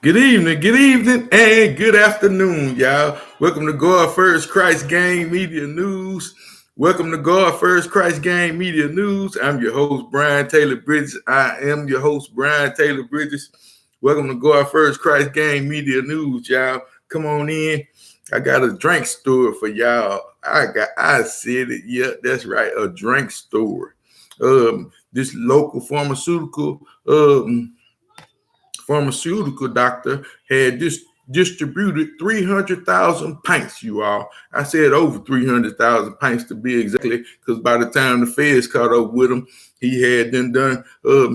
Good evening, and good afternoon, y'all. Welcome to God First Christ Gang Media News. Welcome to God First Christ Gang Media News. I'm your host, Brian Taylor Bridges. I am your host, Brian Taylor Bridges. Welcome to God First Christ Gang Media News, y'all. Come on in. I got a drink store for y'all. I said it. Yeah, that's right, a drink store. This local pharmaceutical doctor had distributed 300,000 pints, you all. I said over 300,000 pints to be exactly, because by the time the feds caught up with him, he had done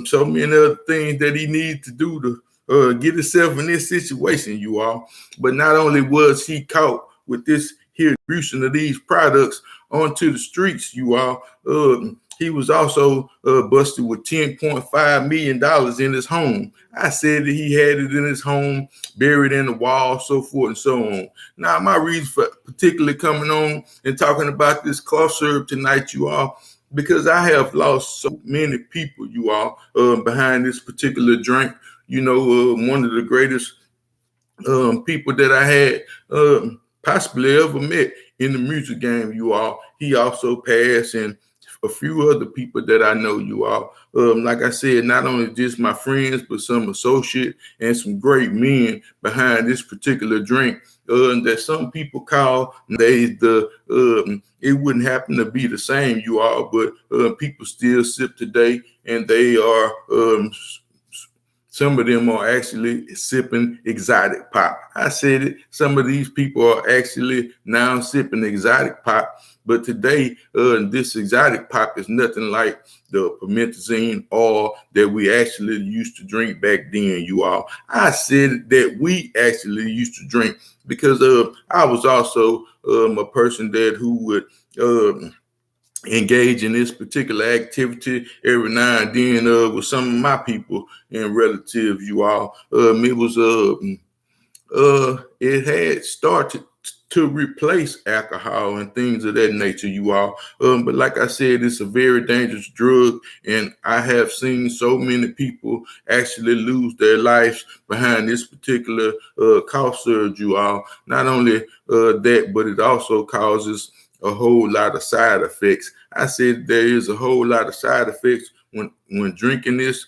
so many other things that he needed to do to get himself in this situation, you all. But not only was he caught with this here distribution of these products onto the streets, you all, he was also busted with $10.5 million in his home. I said that he had it in his home, buried in the wall, so forth and so on. Now, my reason for particularly coming on and talking about this cough syrup tonight, you all, because I have lost so many people, you all, behind this particular drink. You know, one of the greatest people that I had possibly ever met in the music game, you all. He also passed, and a few other people that I know, you all. Like I said, not only just my friends, but some associate and some great men behind this particular drink that some people call it wouldn't happen to be the same, you all, but people still sip today, and they are some of them are actually sipping exotic pop. I said it. Some of these people are actually now sipping exotic pop. But today, this exotic pop is nothing like the promethazine oil that we actually used to drink back then, you all. I said that we actually used to drink because I was also a person that who would engage in this particular activity every now and then with some of my people and relatives, you all. It had started to replace alcohol and things of that nature, you all. But like I said, it's a very dangerous drug, and I have seen so many people actually lose their lives behind this particular cough syrup, you all. Not only that, but it also causes a whole lot of side effects. I said there is a whole lot of side effects when drinking this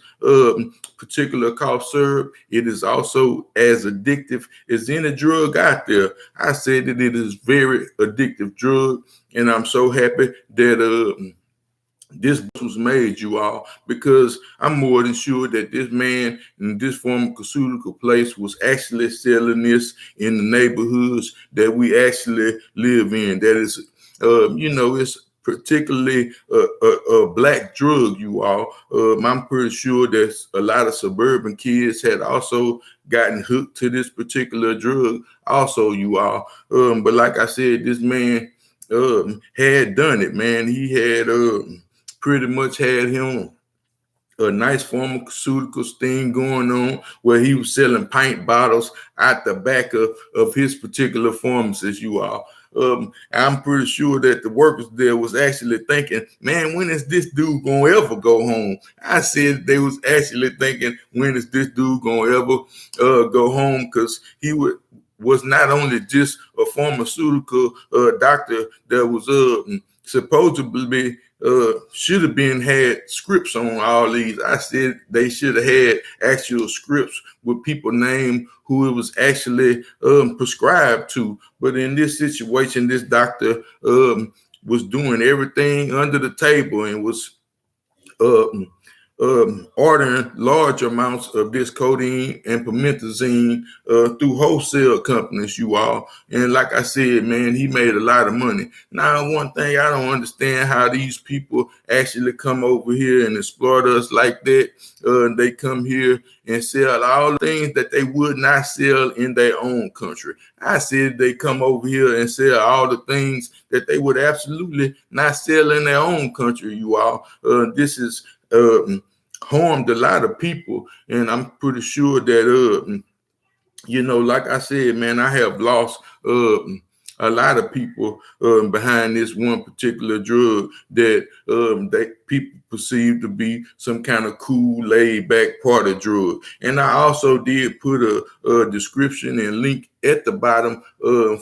particular cough syrup. It is also as addictive as any drug out there. I said that it is very addictive drug, and I'm so happy that this was made, you all, because I'm more than sure that this man in this pharmaceutical place was actually selling this in the neighborhoods that we actually live in. That is, it's particularly a black drug, you all. I'm pretty sure that a lot of suburban kids had also gotten hooked to this particular drug also, you all. But like I said, this man had done it, man. He had pretty much had him a nice pharmaceutical thing going on where he was selling pint bottles out the back of his particular pharmacist, you all. I'm pretty sure that the workers there was actually thinking, man, when is this dude gonna ever go home? I said they was actually thinking, when is this dude gonna ever go home? Because was not only just a pharmaceutical doctor that was supposedly should have been had scripts on all these. I said they should have had actual scripts with people named who it was actually prescribed to. But in this situation, this doctor was doing everything under the table and was ordering large amounts of this codeine and promethazine through wholesale companies, you all. And like I said, man, he made a lot of money. Now, one thing I don't understand how these people actually come over here and exploit us like that. They come here and sell all the things that they would not sell in their own country. I said they come over here and sell all the things that they would absolutely not sell in their own country, you all. This is harmed a lot of people, and I'm pretty sure that like I said, man, I have lost a lot of people behind this one particular drug that people perceive to be some kind of cool, laid back party drug. And I also did put a description and link at the bottom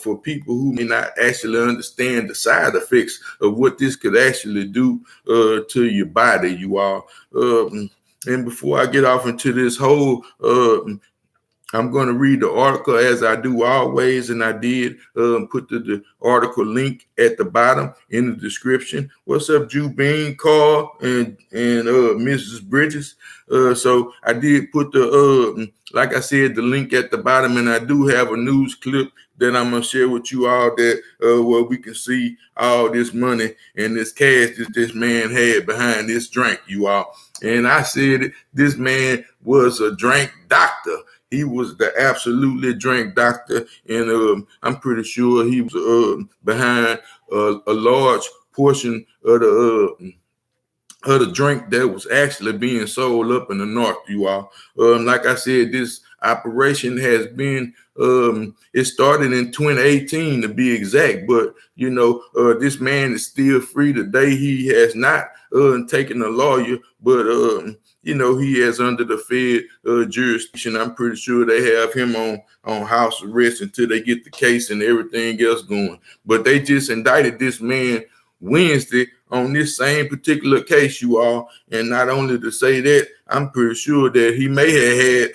for people who may not actually understand the side effects of what this could actually do to your body, you all. And before I get off into this whole I'm going to read the article as I do always, and I did put the article link at the bottom in the description. What's up, Jew Bean, Carl, and Mrs. Bridges? So I did put the like I said, the link at the bottom, and I do have a news clip that I'm gonna share with you all that where we can see all this money and this cash that this man had behind this drink, you all. And I said this man was a drink doctor. He was the absolutely drink doctor, and I'm pretty sure he was behind a large portion of the drink that was actually being sold up in the north, you all. Like I said, this operation has been it started in 2018 to be exact, but this man is still free today. He has not taken a lawyer, but he has under the Fed jurisdiction. I'm pretty sure they have him on house arrest until they get the case and everything else going. But they just indicted this man Wednesday on this same particular case, you all. And not only to say that, I'm pretty sure that he may have had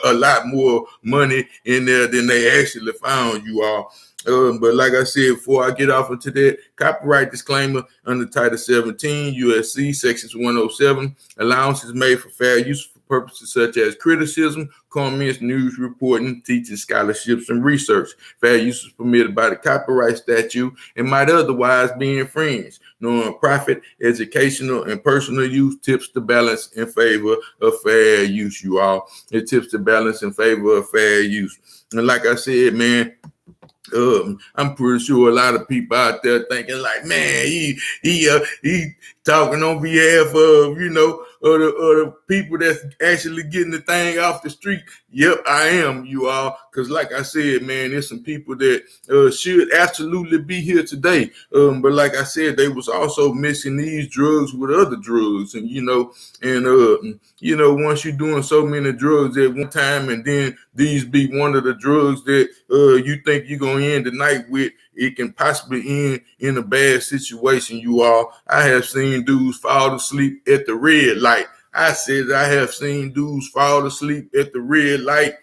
a lot more money in there than they actually found, you all. But like I said, before I get off into that, copyright disclaimer under Title 17, USC, Sections 107, allowance is made for fair use for purposes such as criticism, comments, news reporting, teaching, scholarships, and research. Fair use is permitted by the copyright statute and might otherwise be infringed. Non-profit, educational, and personal use tips the balance in favor of fair use, you all. It tips the balance in favor of fair use. And like I said, man, I'm pretty sure a lot of people out there thinking like, man, he talking on behalf of the people that's actually getting the thing off the street. Yep, I am, you all, because like I said, man, there's some people that should absolutely be here today. But like I said, they was also mixing these drugs with other drugs, and once you're doing so many drugs at one time, and then these be one of the drugs that you think you're gonna end the night with, it can possibly end in a bad situation, you all. I have seen dudes fall asleep at the red light. I said I have seen dudes fall asleep at the red light,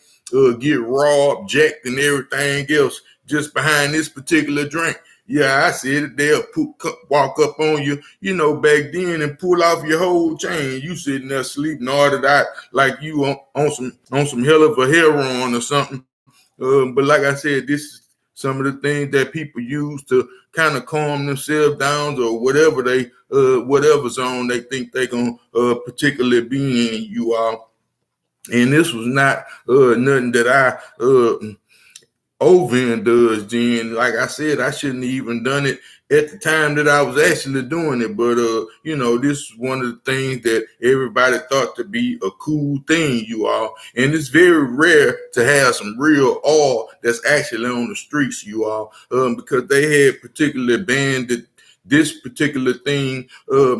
get robbed, jacked, and everything else just behind this particular drink. Yeah, I said it. They'll walk up on you, back then and pull off your whole chain. You sitting there sleeping, ordered out like you on some hell of a heroin or something. But like I said, this is some of the things that people use to kind of calm themselves down, or whatever zone they think they're gonna particularly be in, you all. And this was not nothing that I overindulged in. Like I said, I shouldn't have even done it at the time that I was actually doing it. But this is one of the things that everybody thought to be a cool thing, you all. And it's very rare to have some real oil that's actually on the streets, you all, because they had particularly banned this particular thing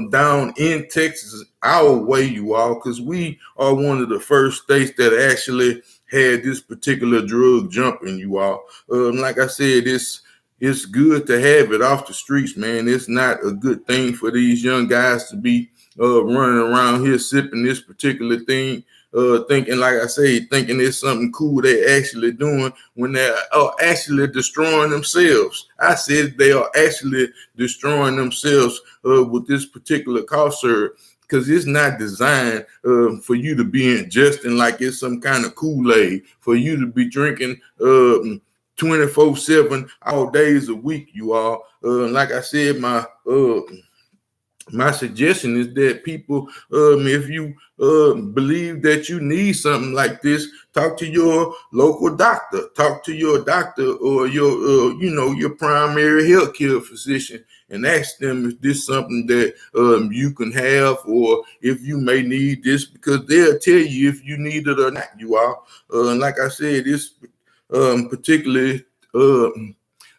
down in Texas, our way, you all, because we are one of the first states that actually had this particular drug jumping, you all. Like I said, it's good to have it off the streets, man. It's not a good thing for these young guys to be running around here sipping this particular thing, thinking, like I say, thinking it's something cool they actually doing when they are actually destroying themselves. I said they are actually destroying themselves with this particular cough syrup, because it's not designed for you to be ingesting like it's some kind of Kool-Aid, for you to be drinking 24/7 all days a week, you all. Like I said, my suggestion is that people, if you believe that you need something like this, talk to your local doctor. Talk to your doctor or your primary healthcare physician, and ask them if this is something that you can have, or if you may need this, because they'll tell you if you need it or not, you all. Like I said, this particularly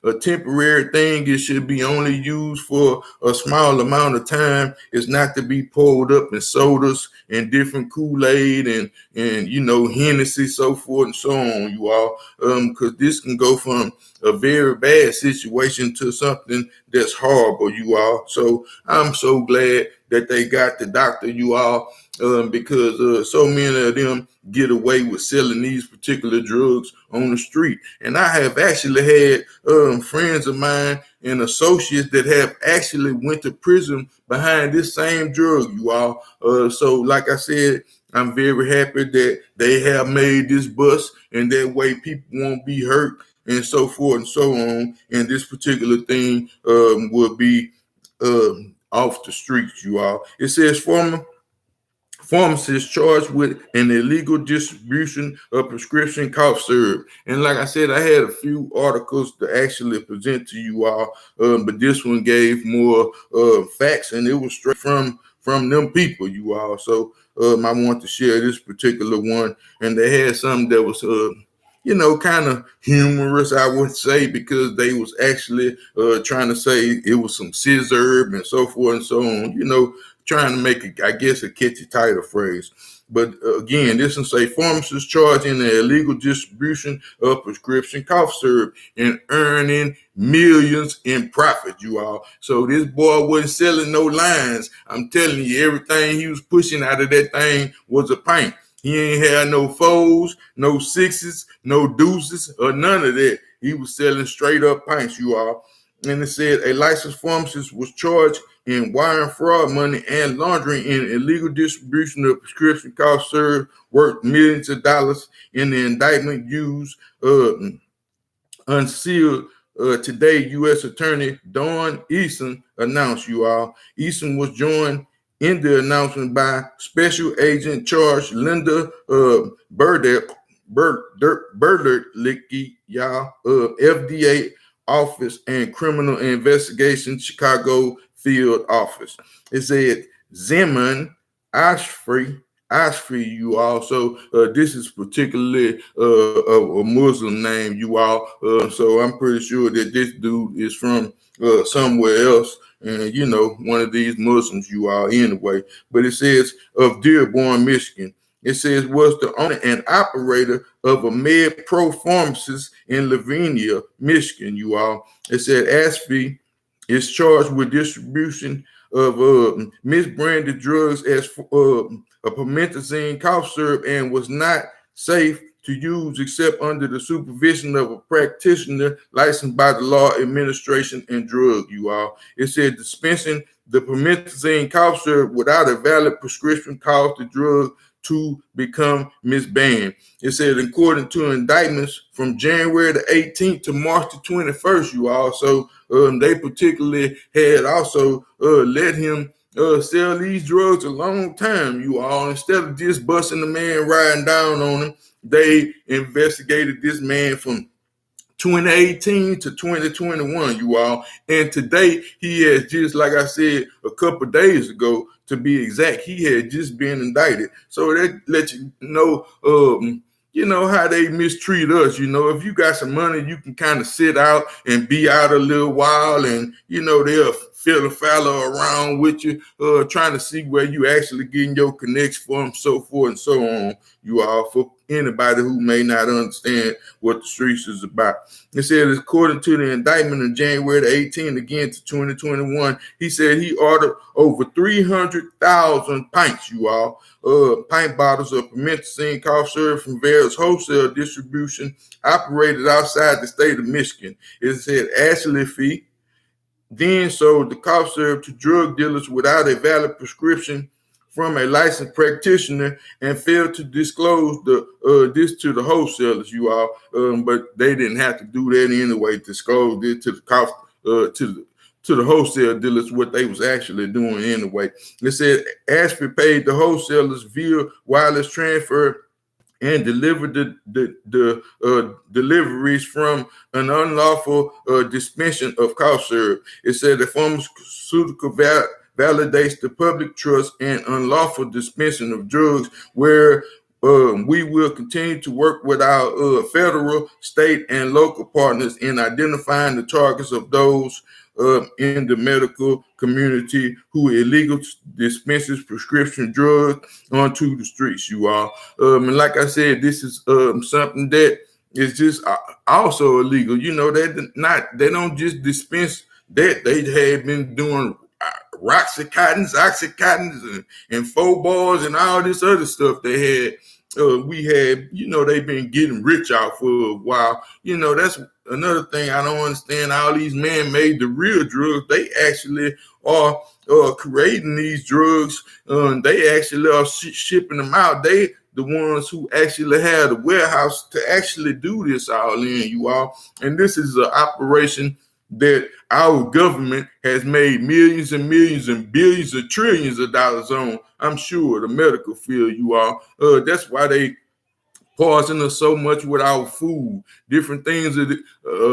a temporary thing. It should be only used for a small amount of time. It's not to be poured up in sodas and different Kool-Aid and Hennessy, so forth and so on, you all. Because this can go from a very bad situation to something that's horrible, you all. So I'm so glad that they got the doctor, you all, because so many of them get away with selling these particular drugs on the street. And I have actually had friends of mine and associates that have actually went to prison behind this same drug, you all. So like I said, I'm very happy that they have made this bust, and that way people won't be hurt and so forth and so on. And this particular thing will be off the streets, you all. It says pharmacist charged with an illegal distribution of prescription cough syrup. And like I said, I had a few articles to actually present to you all, but this one gave more facts, and it was straight from them people, you all. So I want to share this particular one, and they had something that was kind of humorous, I would say, because they was actually trying to say it was some SIZZURP and so forth and so on, trying to make, a catchy title phrase. But again, this is a pharmacist charged in the illegal distribution of prescription cough syrup and earning millions in profit, you all. So this boy wasn't selling no lines. I'm telling you, everything he was pushing out of that thing was a pint. He ain't had no fours, no sixes, no deuces, or none of that. He was selling straight up pints, you all. And it said a licensed pharmacist was charged in wiring fraud money and laundering in illegal distribution of prescription cough syrup worth millions of dollars. In the indictment used unsealed today, U.S. Attorney Dawn Eason announced, you all. Eason was joined in the announcement by Special Agent Charge Linda Burlick, y'all, FDA Office and Criminal Investigation Chicago Field Office. It said Zeman Ashfrey, you all. So this is particularly a Muslim name, you all. So I'm pretty sure that this dude is from somewhere else, and one of these Muslims, you all, anyway. But it says of Dearborn, Michigan. It says was the owner and operator of a Med Pro pharmacist in Lavinia, Michigan, you all. It said Ashby is charged with distribution of misbranded drugs as a promethazine cough syrup and was not safe to use except under the supervision of a practitioner licensed by the Law Administration and Drug, you all. It said dispensing the promethazine cough syrup without a valid prescription caused the drug to become misbanned. It said according to indictments from January the 18th to March the 21st, you all. So they particularly had also let him sell these drugs a long time, you all. Instead of just busting the man riding down on him, they investigated this man from 2018 to 2021, you all. And today he has just, like I said, a couple days ago, to be exact, he had just been indicted. So that lets you know, how they mistreat us. If you got some money, you can kind of sit out and be out a little while, and they'll fiddle around with you, trying to see where you actually getting your connects from, so forth and so on, you all, for anybody who may not understand what the streets is about. It said, according to the indictment of January the 18th, again to 2021, he said he ordered over 300,000 pints, you all, pint bottles of promethazine cough syrup from various wholesale distribution operated outside the state of Michigan. It said Ashley Fee then sold the cough syrup to drug dealers without a valid prescription from a licensed practitioner and failed to disclose this to the wholesalers, you all. But they didn't have to do that anyway. Disclose it to the to the wholesale dealers what they was actually doing anyway. It said Ashby paid the wholesalers via wireless transfer and delivered the deliveries from an unlawful dispensation of cough syrup. It said the pharmaceutical validates the public trust and unlawful dispensing of drugs where We will continue to work with our federal, state, and local partners in identifying the targets of those in the medical community who illegally dispenses prescription drugs onto the streets, you all. And like I said, this is something that is just also illegal. You know, they don't just dispense that. They had been doing Roxycontins, Oxycontins, and faux bars and all this other stuff they had. We had, you know, they've been getting rich out for a while. You know, that's another thing I don't understand. All these man-made, the real drugs, they actually are creating these drugs. They actually are shipping them out. They the ones who actually have the warehouse to actually do this all in, you all. And this is an operation that our government has made millions and millions and billions of trillions of dollars on. I'm sure the medical field, you all. That's why they poison us so much with our food, different things of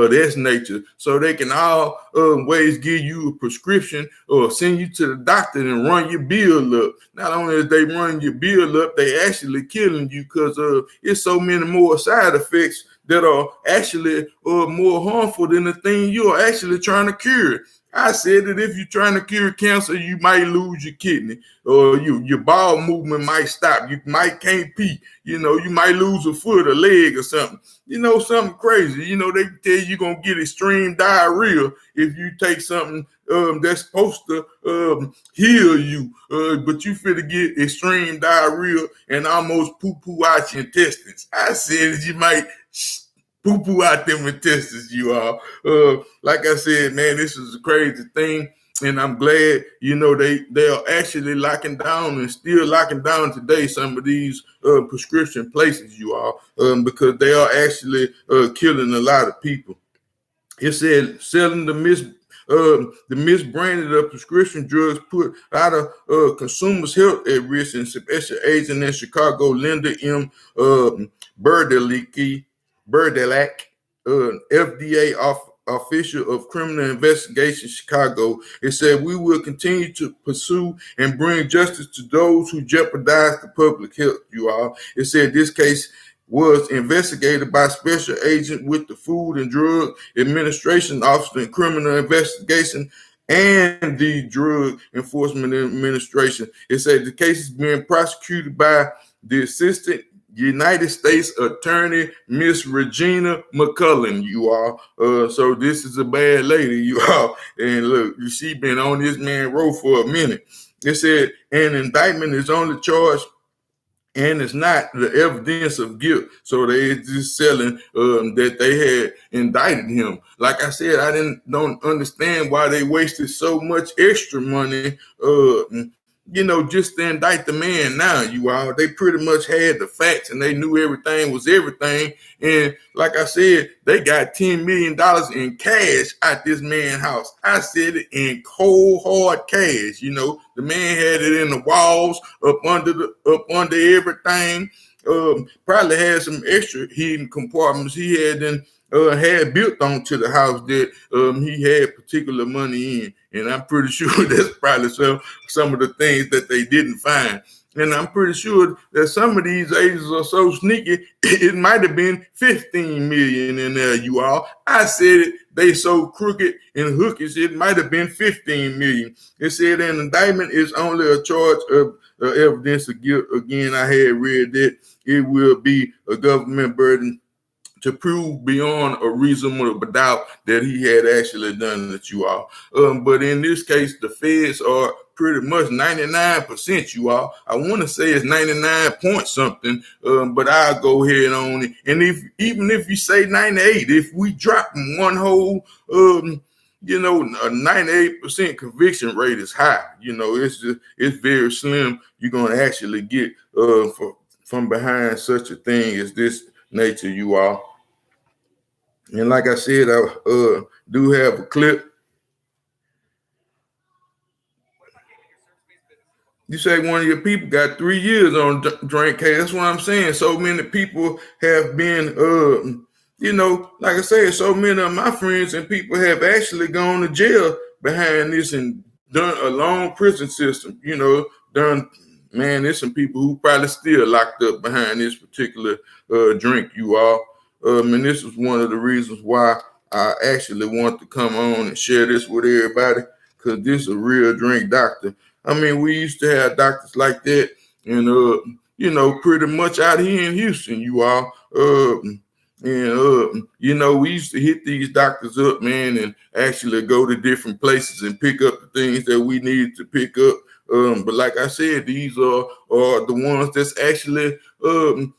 this nature, so they can always give you a prescription or send you to the doctor and run your bill up. Not only is they run your bill up, they actually killing you because it's so many more side effects that are actually more harmful than the thing you're actually trying to cure. I said that if you're trying to cure cancer, you might lose your kidney, or your bowel movement might stop. You might can't pee. You know, you might lose a foot, a leg, or something. You know, something crazy. You know, they tell you you're gonna get extreme diarrhea if you take something that's supposed to heal you, but you finna get extreme diarrhea and almost poo-poo out your intestines. I said you might poo-poo out them intestines, you all. Like I said, man, this is a crazy thing. And I'm glad, you know, they are actually locking down and still locking down today some of these prescription places, you all, because they are actually killing a lot of people. It said selling the misbranded prescription drugs put out of consumers' health at risk, and special agent in Chicago, Linda M. Berdelac, FDA official of criminal investigation Chicago. It said, we will continue to pursue and bring justice to those who jeopardize the public health, you all. It said this case was investigated by special agent with the Food and Drug Administration Office in Criminal Investigation and the Drug Enforcement Administration. It said the case is being prosecuted by the Assistant United States Attorney, Miss Regina McCullen, you all. So this is a bad lady, you all. And look, she been on this man road for a minute. It said an indictment is only charged and it's not the evidence of guilt. So they just selling that they had indicted him. Like I said, don't understand why they wasted so much extra money, you know, just to indict the man now, you all. They pretty much had the facts and they knew everything was everything. And like I said, they got $10 million in cash at this man's house. I said it in cold, hard cash. You know, the man had it in the walls, up under everything. Probably had some extra hidden compartments he had built onto the house that he had particular money in. And I'm pretty sure that's probably some of the things that they didn't find. And I'm pretty sure that some of these agents are so sneaky, it might have been 15 million in there, you all. I said it, they so crooked and hookish, it might have been 15 million. It said an indictment is only a charge of evidence of guilt. Again, I had read that it will be a government burden to prove beyond a reasonable doubt that he had actually done it, you all. But in this case, the feds are pretty much 99%, you all. I want to say it's 99 point something, but I'll go ahead on it. And even if you say 98, if we drop one whole, you know, a 98% conviction rate is high. You know, it's very slim. You're going to actually get from behind such a thing as this nature, you all. And like I said, I do have a clip. You say one of your people got 3 years on drink case. That's what I'm saying. So many people have been, you know, like I said, so many of my friends and people have actually gone to jail behind this and done a long prison system, you know, done man, there's some people who probably still locked up behind this particular drink, you all. And this is one of the reasons why I actually want to come on and share this with everybody, because this is a real drink doctor. I mean, we used to have doctors like that, and pretty much out here in Houston, you all. We used to hit these doctors up, man, and actually go to different places and pick up the things that we needed to pick up. But like I said, these are the ones that's actually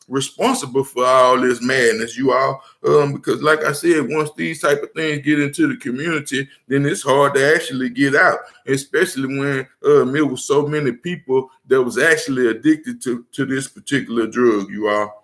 responsible for all this madness, you all. Because like I said, once these type of things get into the community, then it's hard to actually get out, especially when it was so many people that was actually addicted to this particular drug, you all.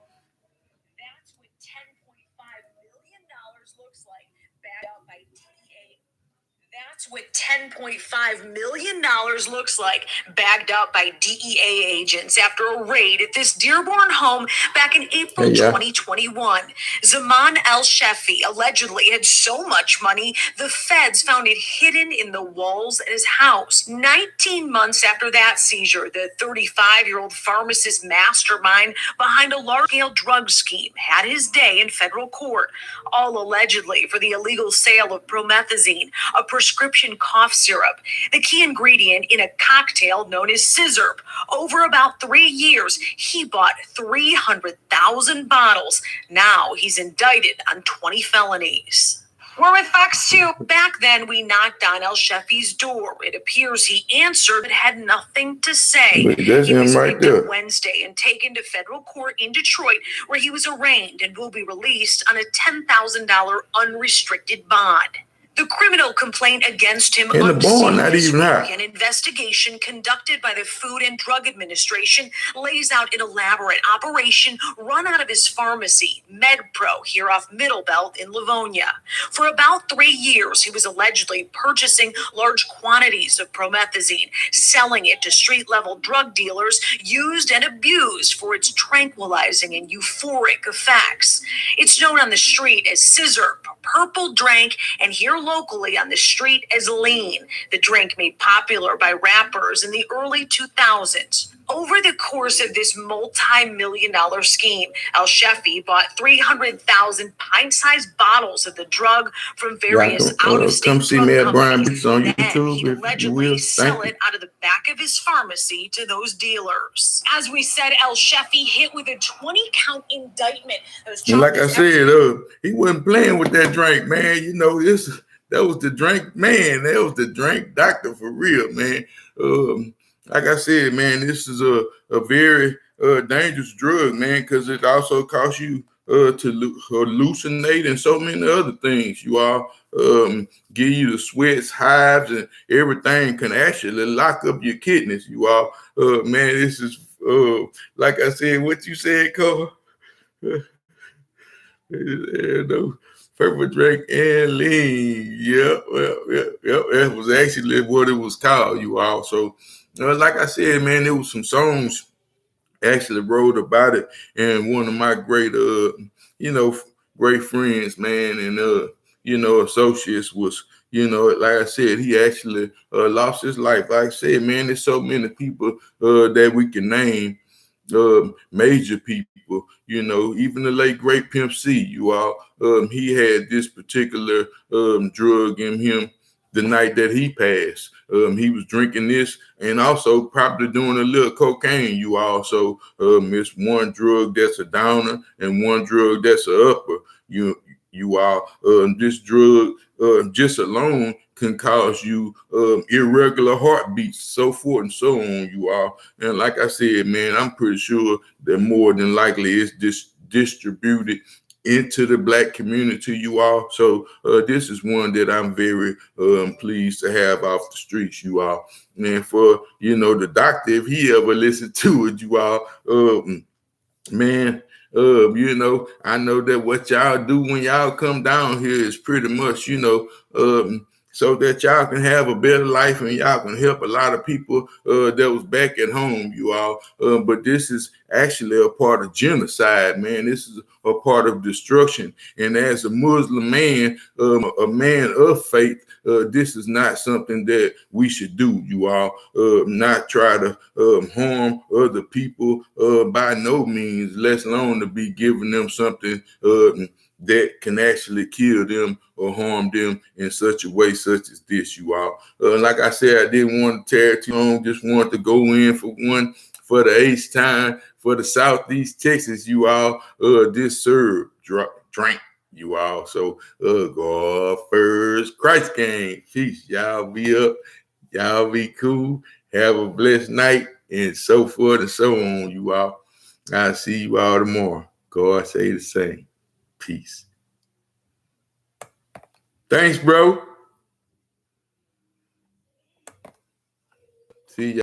That's what $10.5 million looks like, bagged up by DEA agents after a raid at this Dearborn home back in April 2021. Zaman El-Shefi allegedly had so much money, the feds found it hidden in the walls at his house. 19 months after that seizure, the 35-year-old pharmacist mastermind behind a large-scale drug scheme had his day in federal court, all allegedly for the illegal sale of promethazine, a prescription cough syrup, the key ingredient in a cocktail known as SIZZURP. Over about 3 years, he bought 300,000 bottles. Now he's indicted on 20 felonies. We're with Fox 2. Back then, we knocked on El-Shefi's door. It appears he answered but had nothing to say. That's he was right picked there. up Wednesday and taken to federal court in Detroit, where he was arraigned and will be released on a $10,000 unrestricted bond. The criminal complaint against him in the bond, not even high. An investigation conducted by the Food and Drug Administration lays out an elaborate operation run out of his pharmacy, MedPro, here off Middle Belt in Livonia. For about 3 years, he was allegedly purchasing large quantities of promethazine, selling it to street-level drug dealers, used and abused for its tranquilizing and euphoric effects. It's known on the street as SIZZURP, purple drink, and here locally on the street as lean, the drink made popular by rappers in the early 2000s. Over the course of this multi-million-dollar scheme, El-Shefi bought 300,000 pint-sized bottles of the drug from various out-of-state come see me at Brian Beats on then YouTube he'd allegedly sell it out of the back of his pharmacy to those dealers. As we said, El-Shefi hit with a 20-count indictment. And like I said, he wasn't playing with that drink, man. You know, that was the drink man. That was the drink doctor for real, man. Like I said, man, this is a very dangerous drug, man, because it also causes you to hallucinate and so many other things. You all give you the sweats, hives, and everything can actually lock up your kidneys. You all, man, this is like I said, what you said, Cole. No, purple drink and lean. Yep. That was actually what it was called, you all. So, like I said, man, there was some songs actually wrote about it, and one of my great, great friends, man, and associates was, like I said, he actually lost his life. Like I said, man, there's so many people that we can name. Major people, even the late great Pimp C, you all, he had this particular drug in him the night that he passed. He was drinking this and also probably doing a little cocaine, you all. So it's one drug that's a downer and one drug that's a upper, you all. This drug just alone can cause you irregular heartbeats, so forth and so on, you all. And like I said, man, I'm pretty sure that more than likely it's distributed into the Black community, you all. So this is one that I'm very pleased to have off the streets, you all. And for, the doctor, if he ever listened to it, you all, man, I know that what y'all do when y'all come down here is pretty much, so that y'all can have a better life and y'all can help a lot of people that was back at home, you all. But this is actually a part of genocide, man. This is a part of destruction. And as a Muslim man, a man of faith, this is not something that we should do, you all. Not try to harm other people by no means, let alone to be giving them something that can actually kill them or harm them in such a way such as this, you all. Like I said, I didn't want to tear it too long, just wanted to go in for one for the H time for the Southeast Texas, you all. This syrup drink, you all. So God first, Christ gang. Peace. Y'all be up. Y'all be cool. Have a blessed night and so forth and so on, you all. I'll see you all tomorrow. God say the same. Peace. Thanks, bro. See ya.